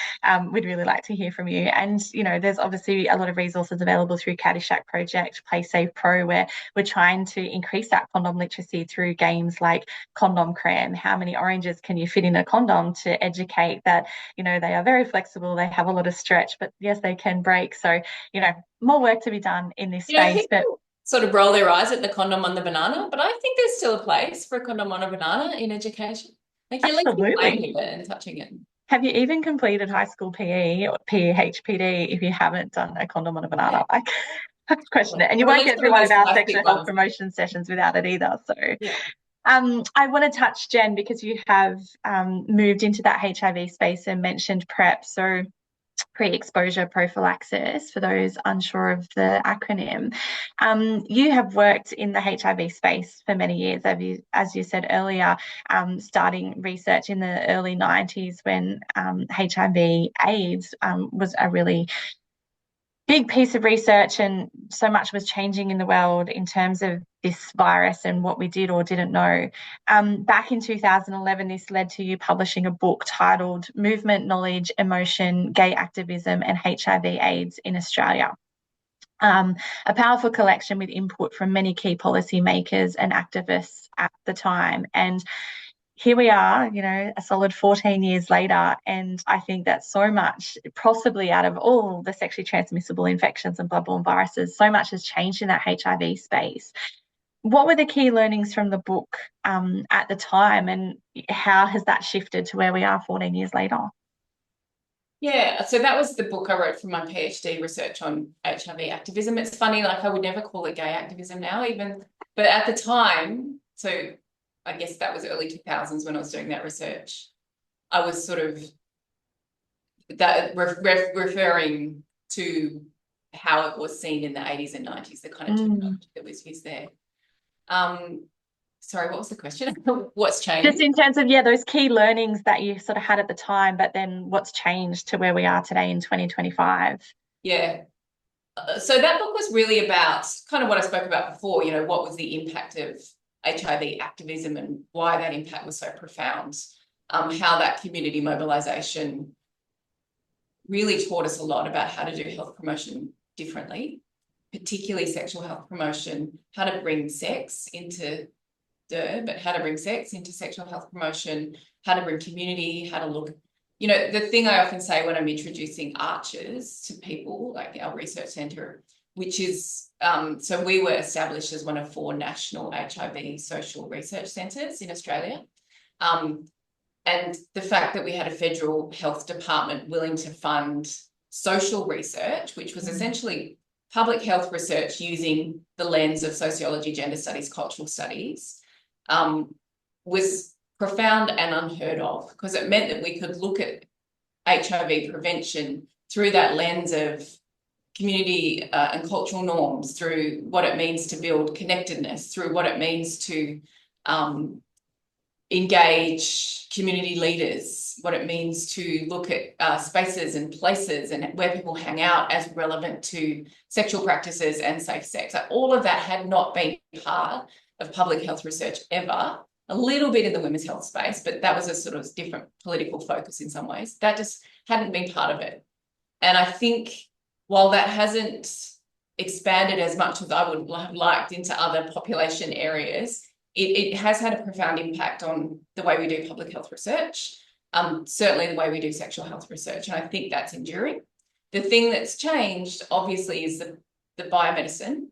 A: we'd really like to hear from you. And, there's obviously a lot of resources available through Caddyshack Project, Play Safe Pro, where we're trying to increase that condom literacy through games like Condom Cram. How many oranges can you fit in a condom, to educate that, they are very flexible, they have a lot of stretch, but yes, they can break. So, more work to be done in this space. But
B: sort of roll their eyes at the condom on the banana, but I think there's still a place for a condom on a banana in education. Like, you're literally playing with it and touching it.
A: Have you even completed high school PE or PHPD if you haven't done a condom on a banana? Like, I question it. And you won't get through one of our sexual health promotion sessions without it either. So
B: yeah.
A: I want to touch, Jen, because you have moved into that HIV space and mentioned PrEP. So pre-exposure prophylaxis, for those unsure of the acronym. You have worked in the HIV space for many years, as you said earlier, starting research in the early 90s when HIV/AIDS was a really big piece of research, and so much was changing in the world in terms of this virus and what we did or didn't know. Back in 2011, this led to you publishing a book titled Movement, Knowledge, Emotion, Gay Activism and HIV/AIDS in Australia. A powerful collection with input from many key policymakers and activists at the time. And here we are, a solid 14 years later, and I think that so much, possibly out of all the sexually transmissible infections and bloodborne viruses, so much has changed in that HIV space. What were the key learnings from the book at the time, and how has that shifted to where we are 14 years later?
B: Yeah, so that was the book I wrote for my PhD research on HIV activism. It's funny, like I would never call it gay activism now, but at the time, so I guess that was early 2000s when I was doing that research, I was sort of referring to how it was seen in the 80s and 90s, the kind of terminology that was used there. Sorry, what was the question? What's changed?
A: Just in terms of, those key learnings that you sort of had at the time, but then what's changed to where we are today in 2025?
B: Yeah. So that book was really about kind of what I spoke about before, what was the impact of HIV activism and why that impact was so profound, how that community mobilisation really taught us a lot about how to do health promotion differently, particularly sexual health promotion, how to bring sex into but how to bring sex into sexual health promotion, how to bring community, how to look, the thing I often say when I'm introducing arches to people, like our research centre, which is, so we were established as one of 4 national HIV social research centres in Australia. And the fact that we had a federal health department willing to fund social research, which was essentially public health research using the lens of sociology, gender studies, cultural studies, was profound and unheard of, because it meant that we could look at HIV prevention through that lens of community and cultural norms, through what it means to build connectedness, through what it means to engage community leaders, what it means to look at spaces and places and where people hang out as relevant to sexual practices and safe sex. Like, all of that had not been part of public health research ever. A little bit in the women's health space, but that was a sort of different political focus in some ways. That just hadn't been part of it. And I think while that hasn't expanded as much as I would have liked into other population areas, it has had a profound impact on the way we do public health research, certainly the way we do sexual health research. And I think that's enduring. The thing that's changed, obviously, is the biomedicine.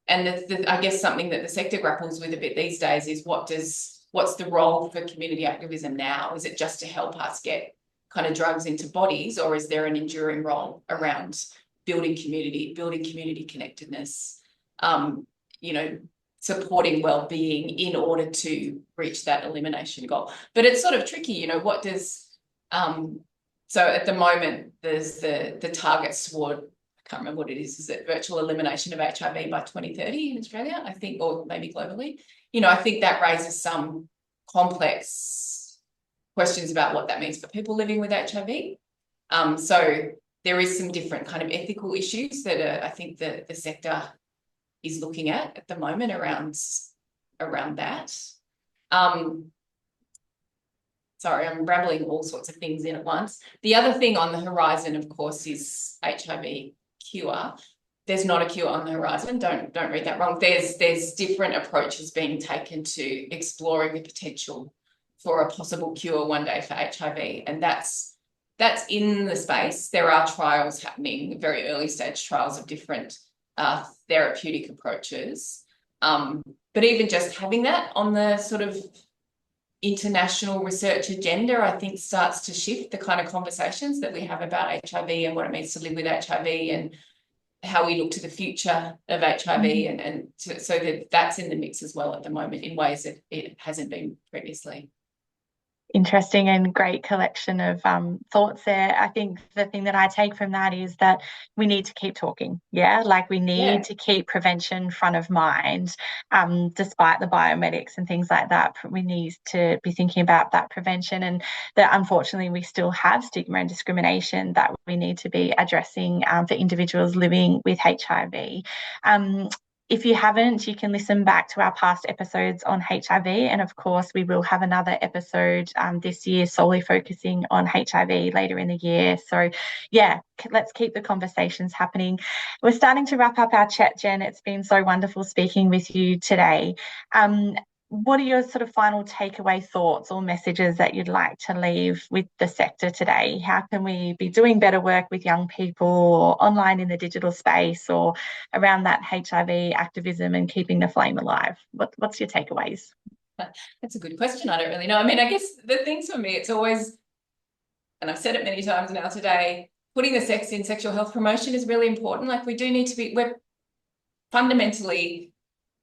B: And I guess something that the sector grapples with a bit these days is what's the role for community activism now? Is it just to help us get kind of drugs into bodies, or is there an enduring role around building community connectedness, supporting well-being in order to reach that elimination goal? But it's sort of tricky, what does so at the moment there's the targets toward, I can't remember what it is it virtual elimination of HIV by 2030 in Australia, I think, or maybe globally. I think that raises some complex questions about what that means for people living with HIV. So there is some different kind of ethical issues that I think the sector is looking at the moment around that. Sorry, I'm rambling all sorts of things in at once. The other thing on the horizon, of course, is HIV cure. There's not a cure on the horizon. Don't read that wrong. There's different approaches being taken to exploring the potential for a possible cure one day for HIV, and that's in the space. There are trials happening, very early stage trials of different therapeutic approaches. But even just having that on the sort of international research agenda, I think starts to shift the kind of conversations that we have about HIV and what it means to live with HIV and how we look to the future of HIV, and so that's in the mix as well at the moment in ways that it hasn't been previously.
A: Interesting and great collection of thoughts there. I think the thing that I take from that is that we need to keep talking. Yeah, like we need to keep prevention front of mind, despite the biomedics and things like that. We need to be thinking about that prevention, and that unfortunately we still have stigma and discrimination that we need to be addressing for individuals living with HIV. If you haven't, you can listen back to our past episodes on HIV. And of course, we will have another episode this year solely focusing on HIV later in the year. So yeah, let's keep the conversations happening. We're starting to wrap up our chat, Jen. It's been so wonderful speaking with you today. What are your sort of final takeaway thoughts or messages that you'd like to leave with the sector today? How can we be doing better work with young people or online in the digital space or around that HIV activism and keeping the flame alive? What's your takeaways?
B: That's a good question. I don't really know. I mean, I guess the things for me, it's always, and I've said it many times now today, putting the sex in sexual health promotion is really important. Like we do need to be, we're fundamentally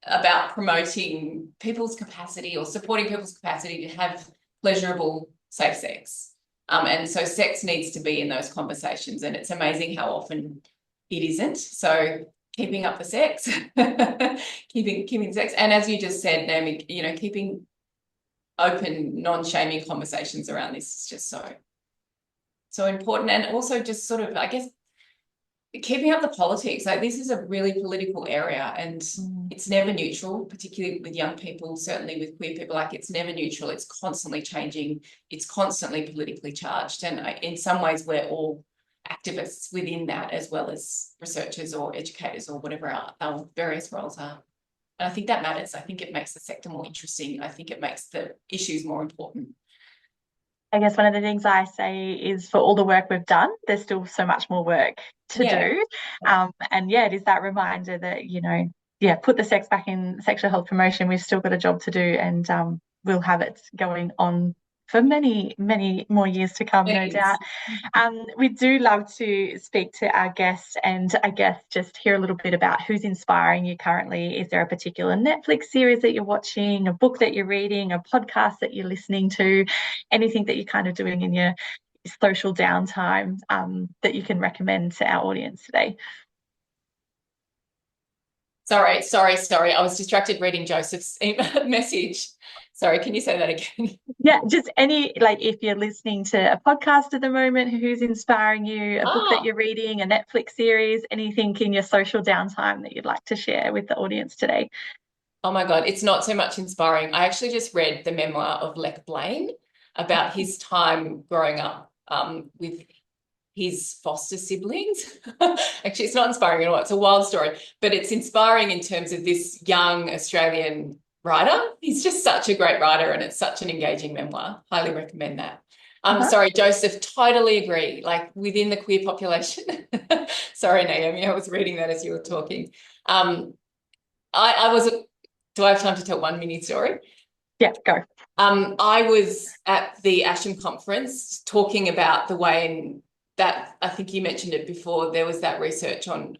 B: about promoting people's capacity or supporting people's capacity to have pleasurable safe sex. And so sex needs to be in those conversations, and it's amazing how often it isn't. So keeping up the sex, keeping sex. And as you just said, Naomi, you know, keeping open, non-shaming conversations around this is just so important. And also just sort of, I guess, keeping up the politics. Like this is a really political area, and it's never neutral, particularly with young people, certainly with queer people. Like it's never neutral. It's constantly changing. It's constantly politically charged. And in some ways we're all activists within that, as well as researchers or educators or whatever our various roles are. And I think that matters. I think it makes the sector more interesting. I think it makes the issues more important.
A: I guess one of the things I say is for all the work we've done, there's still so much more work to do. And yeah, it is that reminder that, you know, put the sex back in sexual health promotion. We've still got a job to do, and we'll have it going on for many, many more years to come, no doubt. We do love to speak to our guests and I guess just hear a little bit about who's inspiring you currently. Is there a particular Netflix series that you're watching, a book that you're reading, a podcast that you're listening to, anything that you're kind of doing in your social downtime that you can recommend to our audience today?
B: Sorry. I was distracted reading Joseph's message. Sorry, can you say that again?
A: Yeah, just any, like if you're listening to a podcast at the moment, who's inspiring you, a book that you're reading, a Netflix series, anything in your social downtime that you'd like to share with the audience today?
B: Oh my God, it's not so much inspiring. I actually just read the memoir of Lech Blaine about his time growing up with his foster siblings. Actually, it's not inspiring at all. It's a wild story, but it's inspiring in terms of this young Australian writer. He's just such a great writer, and it's such an engaging memoir. Highly recommend that. Sorry, Joseph, totally agree. Like within the queer population. Sorry, Naomi, I was reading that as you were talking. Do I have time to tell one mini story?
A: Yeah, go.
B: I was at the Asham conference talking about the way in that, I think you mentioned it before, there was that research on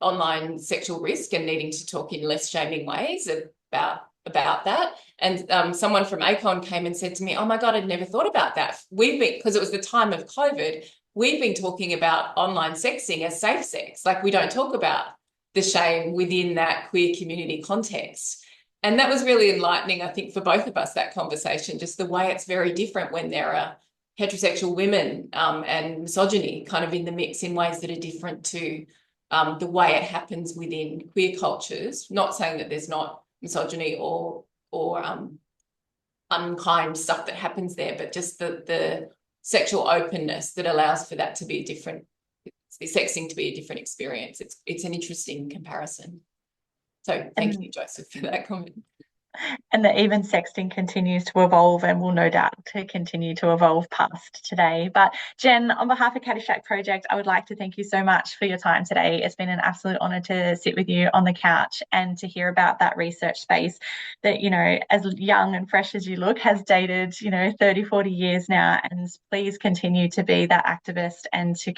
B: online sexual risk and needing to talk in less shaming ways about that. And someone from ACON came and said to me, oh my God, I'd never thought about that. Because it was the time of COVID, we've been talking about online sexting as safe sex. Like we don't talk about the shame within that queer community context. And that was really enlightening, I think, for both of us, that conversation, just the way it's very different when there are heterosexual women and misogyny kind of in the mix in ways that are different to the way it happens within queer cultures. Not saying that there's not misogyny or unkind stuff that happens there, but just the sexual openness that allows for that to be a different, the sexting to be a different experience. It's an interesting comparison. So thank you, Joseph, for that comment.
A: And that even sexting continues to evolve and will no doubt to continue to evolve past today. But Jen, on behalf of Caddyshack Project, I would like to thank you so much for your time today. It's been an absolute honour to sit with you on the couch and to hear about that research space that, you know, as young and fresh as you look, has dated, you know, 30, 40 years now. And please continue to be that activist and to